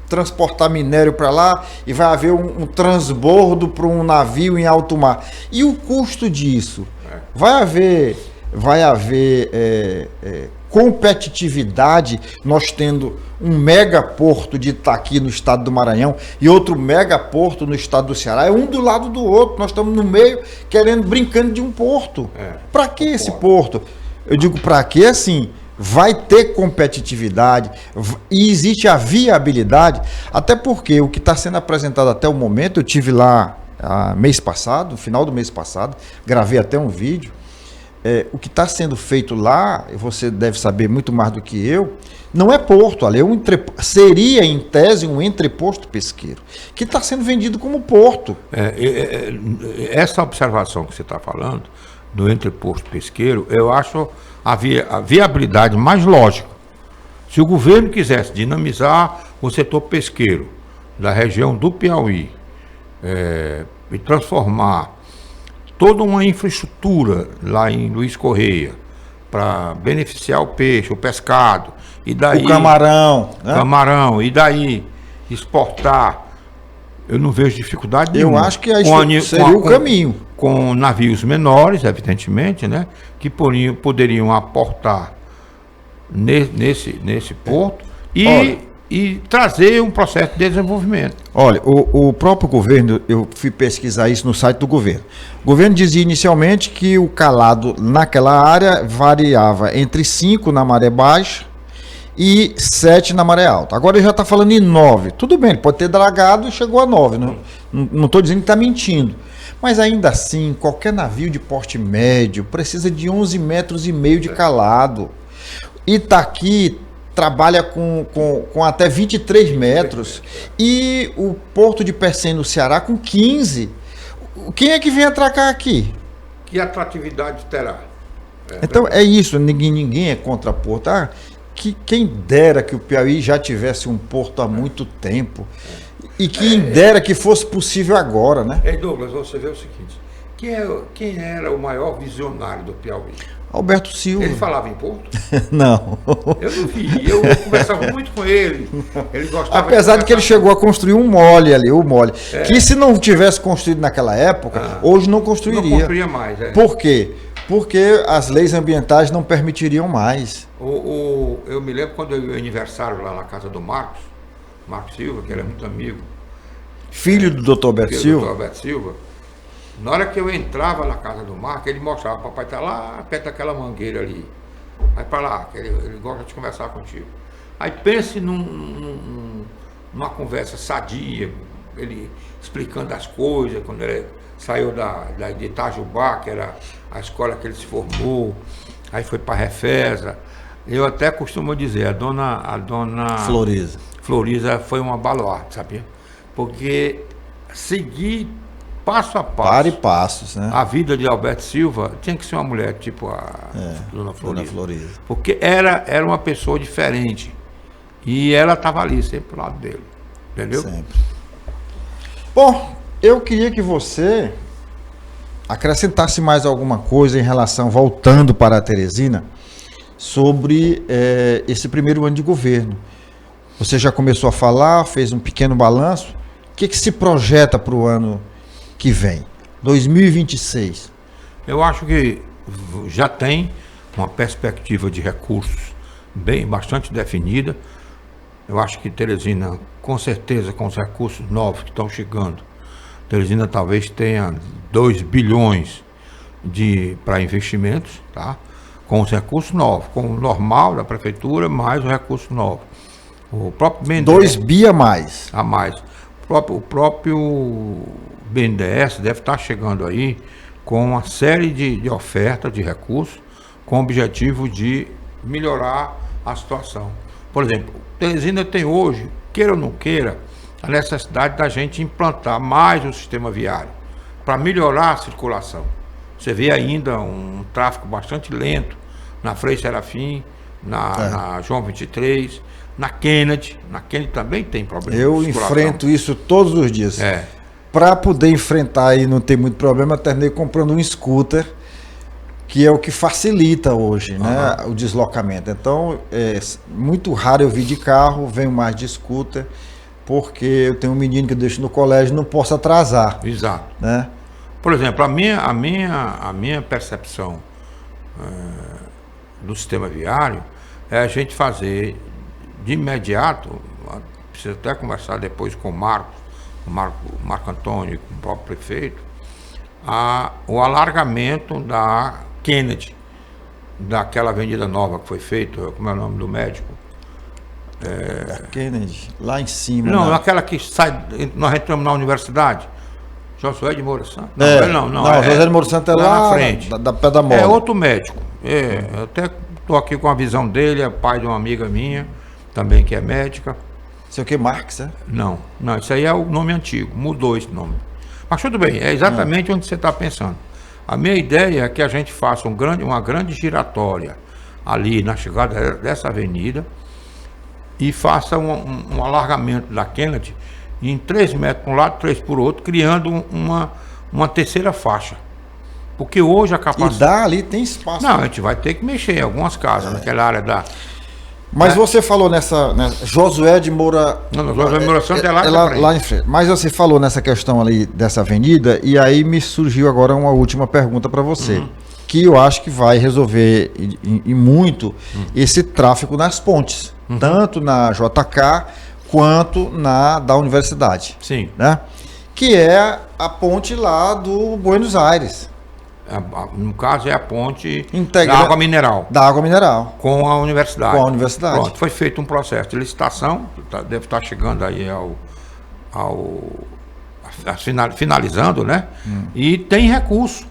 transportar minério para lá e vai haver um transbordo para um navio em alto mar. E o custo disso? Vai haver competitividade, nós tendo um megaporto de Itaqui no estado do Maranhão e outro megaporto no estado do Ceará, é um do lado do outro, nós estamos no meio brincando de um porto. Para que esse porto? Eu digo para que assim, vai ter competitividade e existe a viabilidade, até porque o que está sendo apresentado até o momento, eu tive lá mês passado, no final do mês passado, gravei até um vídeo. O que está sendo feito lá, você deve saber muito mais do que eu, não é porto, ali seria em tese um entreposto pesqueiro, que está sendo vendido como porto. Essa observação que você está falando, do entreposto pesqueiro, eu acho a viabilidade mais lógica. Se o governo quisesse dinamizar o setor pesqueiro da região do Piauí e transformar toda uma infraestrutura lá em Luiz Correia para beneficiar o peixe, o pescado, e daí o camarão, né? E daí exportar, eu não vejo dificuldade nenhuma. Eu acho que seria o caminho. Com navios menores, evidentemente, né, que poderiam aportar nesse porto e trazer um processo de desenvolvimento. Olha, o próprio governo, eu fui pesquisar isso no site do governo. O governo dizia inicialmente que o calado naquela área variava entre 5 na maré baixa e 7 na maré alta. Agora ele já está falando em 9. Tudo bem, ele pode ter dragado e chegou a 9. Não estou dizendo que está mentindo. Mas ainda assim, qualquer navio de porte médio precisa de 11,5 metros de calado. Itaqui trabalha com até 23 metros e o porto de Pecém no Ceará com 15. Quem é que vem atracar aqui? Que atratividade terá? Então é isso, ninguém é contra porto. Quem dera que o Piauí já tivesse um porto há muito tempo. E quem dera que fosse possível agora, né? Douglas, você vê o seguinte, Quem era o maior visionário do Piauí? Alberto Silva. Ele falava em Porto? Não. Eu não vi. Eu conversava muito com ele. Ele gostava. Apesar de que ele chegou a construir um mole ali, o mole. Que se não tivesse construído naquela época, hoje não construiria. Não construía mais. Por quê? Porque as leis ambientais não permitiriam mais. Eu me lembro quando eu ia aniversário lá na casa do Marcos Silva, que era muito amigo. Filho do Dr. Alberto Silva? Do Dr. Alberto Silva. Na hora que eu entrava na casa do Marcos, ele mostrava, papai está lá perto daquela mangueira ali. Vai para lá, que ele gosta de conversar contigo. Aí pense numa conversa sadia, ele explicando as coisas, quando ele saiu de Itajubá, que era a escola que ele se formou, aí foi para Refesa. Eu até costumo dizer, a dona Florisa foi uma baluarte, sabia? Porque seguir passo a passo. Para e passos, né? A vida de Alberto Silva tinha que ser uma mulher tipo a Dona Florisa. Porque era uma pessoa diferente. E ela estava ali, sempre ao lado dele. Entendeu? Sempre. Bom, eu queria que você acrescentasse mais alguma coisa em relação, voltando para a Teresina, sobre esse primeiro ano de governo. Você já começou a falar, fez um pequeno balanço. O que se projeta para o ano que vem, 2026? Eu acho que já tem uma perspectiva de recursos bastante definida. Eu acho que Teresina, com certeza, com os recursos novos que estão chegando, Teresina talvez tenha 2 bilhões para investimentos, tá? Com os recursos novos, com o normal da prefeitura, mais o recurso novo. O próprio BNDES, 2 bi a mais. O próprio BNDES deve estar chegando aí com uma série de ofertas de recursos com o objetivo de melhorar a situação. Por exemplo, Teresina tem hoje, queira ou não queira, a necessidade da gente implantar mais o sistema viário para melhorar a circulação. Você vê ainda um tráfego bastante lento na Frei Serafim, na João 23, na Kennedy. Na Kennedy também tem problema. Eu enfrento isso todos os dias. Para poder enfrentar e não ter muito problema, eu terminei comprando um scooter, que é o que facilita hoje, né, o deslocamento. Então, é muito raro eu vir de carro, venho mais de scooter, porque eu tenho um menino que eu deixo no colégio e não posso atrasar. Exato. Né? Por exemplo, a minha percepção do sistema viário é a gente fazer de imediato, precisa até conversar depois com o Marco Antônio e com o próprio prefeito, o alargamento da Kennedy, daquela avenida nova que foi feita, como é o nome do médico? Da Kennedy, lá em cima. Não, aquela que sai, nós entramos na universidade. Josué de Moura Santos? Não, Josué de Moura Santos é lá na frente. Da Pé da Mola. É outro médico. Eu até estou aqui com a visão dele, é pai de uma amiga minha, também que é médica. Sei o que, Marx, é? Não, isso aí é o nome antigo, mudou esse nome. Mas tudo bem, é exatamente onde você está pensando. A minha ideia é que a gente faça uma grande giratória ali na chegada dessa avenida e faça um alargamento da Kennedy em 3 metros para um lado, 3 para o outro, criando uma terceira faixa. Porque hoje a capacidade... ali tem espaço. Não, a gente vai ter que mexer em algumas casas, naquela área da... Mas você falou nessa Josué de Moura... Não, Josué de Moura Santos é lá em frente. Mas você falou nessa questão ali dessa avenida, e aí me surgiu agora uma última pergunta para você, que eu acho que vai resolver e muito esse tráfego nas pontes, tanto na JK quanto na da universidade. Sim. Né? Que é a ponte lá do Buenos Aires. No caso é a ponte da água mineral. Da água mineral. Com a universidade. Com a universidade. Pronto, foi feito um processo de licitação, deve estar chegando aí finalizando, né? E tem recurso.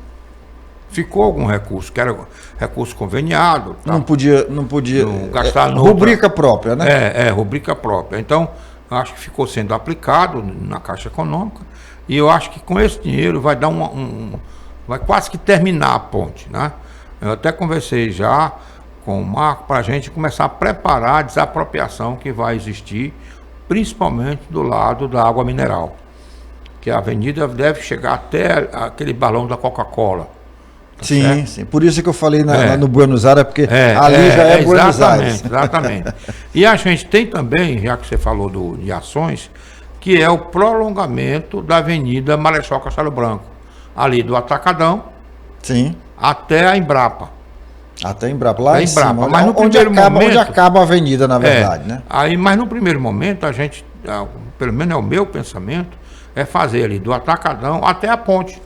Ficou algum recurso, que era recurso conveniado. Tá? Não podia gastar rubrica própria, né? Rubrica própria. Então, acho que ficou sendo aplicado na Caixa Econômica e eu acho que com esse dinheiro vai dar vai quase que terminar a ponte, né? Eu até conversei já com o Marco para a gente começar a preparar a desapropriação que vai existir, principalmente do lado da água mineral. que a avenida deve chegar até aquele balão da Coca-Cola. Tá Sim, certo? sim. Por isso que eu falei no Buenos Aires, porque ali já é Buenos Aires. Exatamente. E a gente tem também, já que você falou de ações, que é o prolongamento da Avenida Marechal Castelo Branco, ali do Atacadão, sim, até a Embrapa. Até Embrapa, lá em Embrapa, cima, mas no onde primeiro acaba a avenida, na verdade, né? Aí, mas no primeiro momento, a gente, pelo menos é o meu pensamento, é fazer ali do Atacadão até a ponte.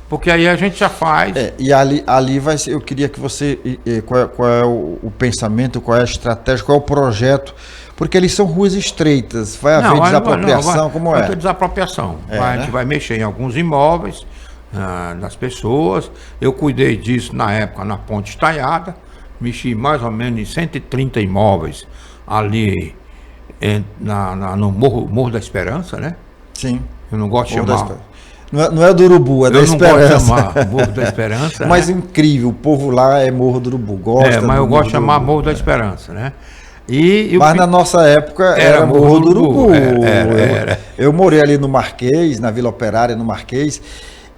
Porque aí a gente já faz. E ali vai ser, eu queria que você, qual é o pensamento, qual é a estratégia, qual é o projeto, porque eles são ruas estreitas, vai haver desapropriação, como vai é? ter desapropriação. A né? gente vai mexer em alguns imóveis das pessoas. Eu cuidei disso na época na Ponte Estaiada, mexi mais ou menos em 130 imóveis ali no Morro da Esperança, né? Sim. Eu não gosto de Morro da chamar. Não é do Urubu, é da Esperança. Eu não gosto de chamar Morro da Esperança. Mas né? Incrível, o povo lá é Morro do Urubu, gosta. Mas eu gosto de chamar Morro da Esperança, né? Mas na nossa época era Morro do Urubu. Era. Eu morei ali no Marquês, na Vila Operária, no Marquês,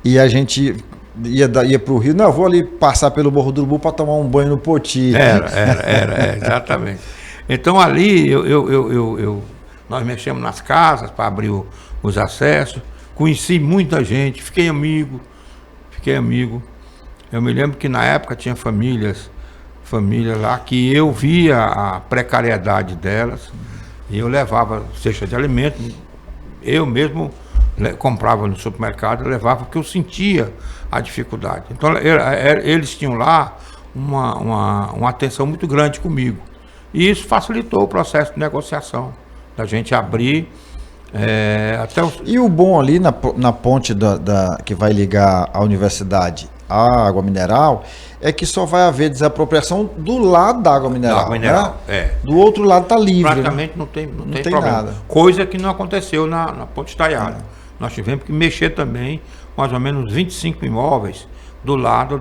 e a gente ia para o Rio. Não, eu vou ali passar pelo Morro do Urubu para tomar um banho no Poti. Era, exatamente. Então ali nós mexemos nas casas para abrir os acessos, conheci muita gente, fiquei amigo. Eu me lembro que na época tinha famílias lá que eu via a precariedade delas e eu levava cesta de alimento, eu mesmo comprava no supermercado, levava porque eu sentia a dificuldade. Então eles tinham lá uma atenção muito grande comigo e isso facilitou o processo de negociação, da gente abrir E o bom ali na ponte que vai ligar a universidade à água mineral é que só vai haver desapropriação do lado da água mineral. Né? Do outro lado está livre. Praticamente né? não tem problema. Nada. Coisa que não aconteceu na Ponte Estaiada. Nós tivemos que mexer também mais ou menos 25 imóveis do lado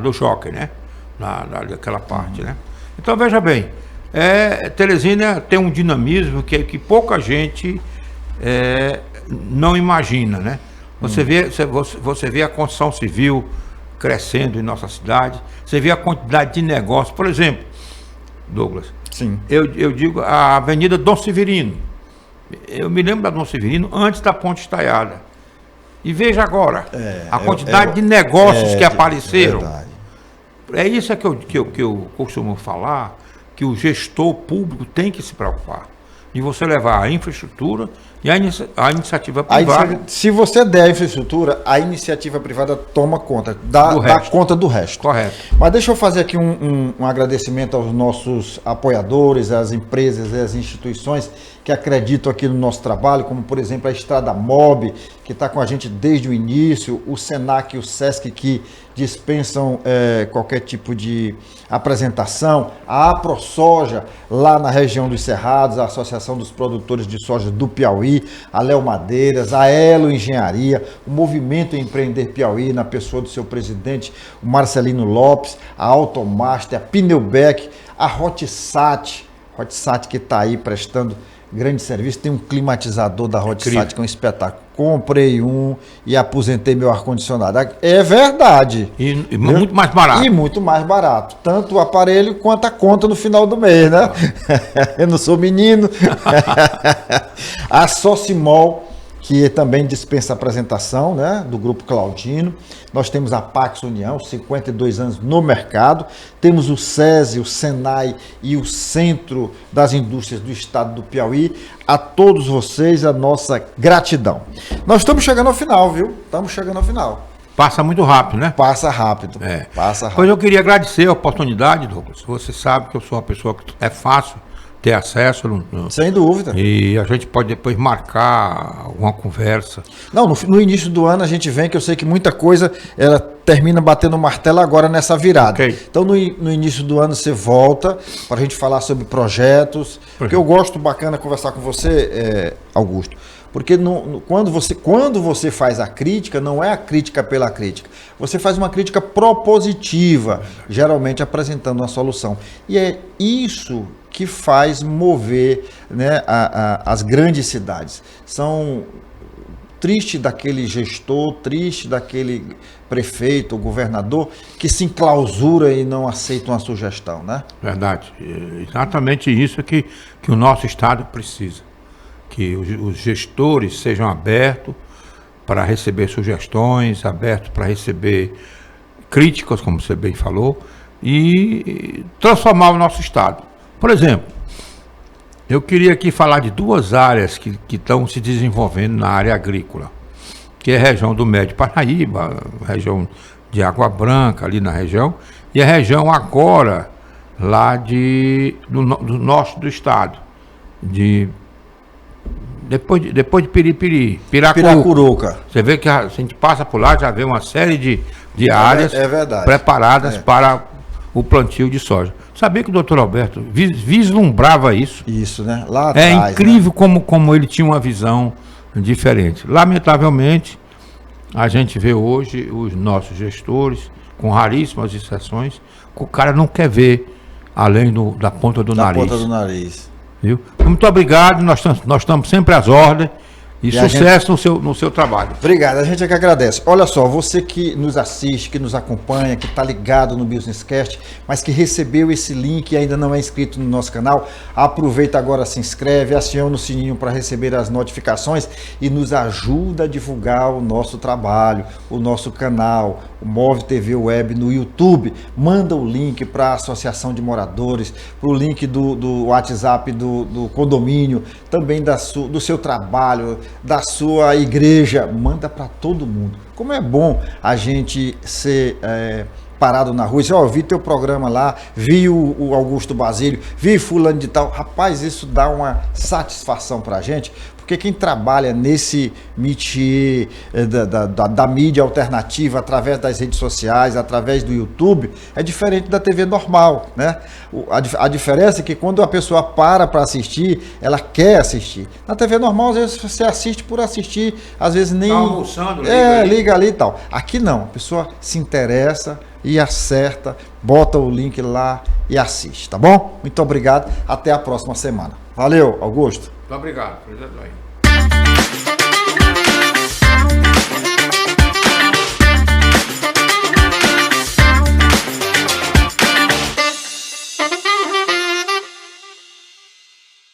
do Jockey, né? Daquela parte, né? Então veja bem, Teresina tem um dinamismo que pouca gente não imagina, né? Você vê a construção civil crescendo em nossa cidade, você vê a quantidade de negócios. Por exemplo, Douglas, sim. Eu digo a Avenida Dom Severino. Eu me lembro da Dom Severino antes da Ponte Estaiada. E veja agora a quantidade de negócios que apareceram. É isso que eu costumo falar, que o gestor público tem que se preocupar. De você levar a infraestrutura e a iniciativa privada. Se você der a infraestrutura, a iniciativa privada toma conta, dá conta do resto. Correto. Mas deixa eu fazer aqui um agradecimento aos nossos apoiadores, às empresas e às instituições que acreditam aqui no nosso trabalho, como por exemplo a Estrada Mob, que está com a gente desde o início, o Senac e o Sesc, que dispensam qualquer tipo de apresentação, a AproSoja, lá na região dos Cerrados, a Associação dos Produtores de Soja do Piauí, a Léo Madeiras, a Elo Engenharia, o Movimento Empreender Piauí, na pessoa do seu presidente, o Marcelino Lopes, a Automaster, a Pneubec, a Hotsat que está aí prestando grande serviço, tem um climatizador da Hotsat que é um espetáculo. Comprei um e aposentei meu ar-condicionado. É verdade. E muito mais barato. E muito mais barato. Tanto o aparelho quanto a conta no final do mês, né? Eu não sou menino. A Socimol, que também dispensa apresentação, né, do Grupo Claudino. Nós temos a Pax União, 52 anos no mercado. Temos o SESI, o Senai e o Centro das Indústrias do Estado do Piauí. A todos vocês, a nossa gratidão. Nós estamos chegando ao final, viu? Estamos chegando ao final. Passa muito rápido, né? Passa rápido. Passa rápido. Pois eu queria agradecer a oportunidade, Douglas. Você sabe que eu sou uma pessoa que é fácil ter acesso. Sem dúvida. E a gente pode depois marcar uma conversa. Não, no início do ano a gente vem, que eu sei que muita coisa ela termina batendo o martelo agora nessa virada. Okay. Então no início do ano você volta para a gente falar sobre projetos. Porque eu gosto bacana conversar com você, Augusto. Porque quando você faz a crítica, não é a crítica pela crítica. Você faz uma crítica propositiva, geralmente apresentando uma solução. E é isso que faz mover, né, as grandes cidades. triste daquele gestor, triste daquele prefeito, governador, que se enclausura e não aceita uma sugestão, né? Verdade. É exatamente isso que o nosso Estado precisa. Que os gestores sejam abertos para receber sugestões, abertos para receber críticas, como você bem falou, e transformar o nosso Estado. Por exemplo, eu queria aqui falar de duas áreas que estão se desenvolvendo na área agrícola, que é a região do Médio Paraíba, a região de Água Branca, ali na região, e a região agora, lá do norte do estado, depois de Piripiri, Piracuruca. Você vê que a gente passa por lá, já vê uma série de áreas preparadas para o plantio de soja. Sabia que o doutor Alberto vislumbrava isso? Isso, né? Lá atrás, é incrível, né? como ele tinha uma visão diferente. Lamentavelmente, a gente vê hoje os nossos gestores, com raríssimas exceções, que o cara não quer ver além da ponta do nariz. Da ponta do nariz. Viu? Muito obrigado, nós estamos sempre às ordens. E sucesso no seu trabalho. Obrigado, a gente é que agradece. Olha só, você que nos assiste, que nos acompanha, que está ligado no Businesscast, mas que recebeu esse link e ainda não é inscrito no nosso canal, aproveita agora, se inscreve, aciona o sininho para receber as notificações e nos ajuda a divulgar o nosso trabalho, o nosso canal, o Move TV Web no YouTube. Manda o link para a Associação de Moradores, para o link do WhatsApp do condomínio, também do seu trabalho, da sua igreja, manda para todo mundo. Como é bom a gente ser parado na rua e dizer, ó, vi teu programa lá, vi o Augusto Basílio, vi fulano de tal. Rapaz, isso dá uma satisfação pra gente, porque quem trabalha nesse métier da mídia alternativa, através das redes sociais, através do YouTube, é diferente da TV normal, né? A diferença é que quando a pessoa para assistir, ela quer assistir. Na TV normal, às vezes você assiste por assistir, às vezes nem... Tá almoçando, liga ali e tal. Aqui não, a pessoa se interessa e acerta, bota o link lá e assiste, tá bom? Muito obrigado, até a próxima semana. Valeu, Augusto. Muito obrigado.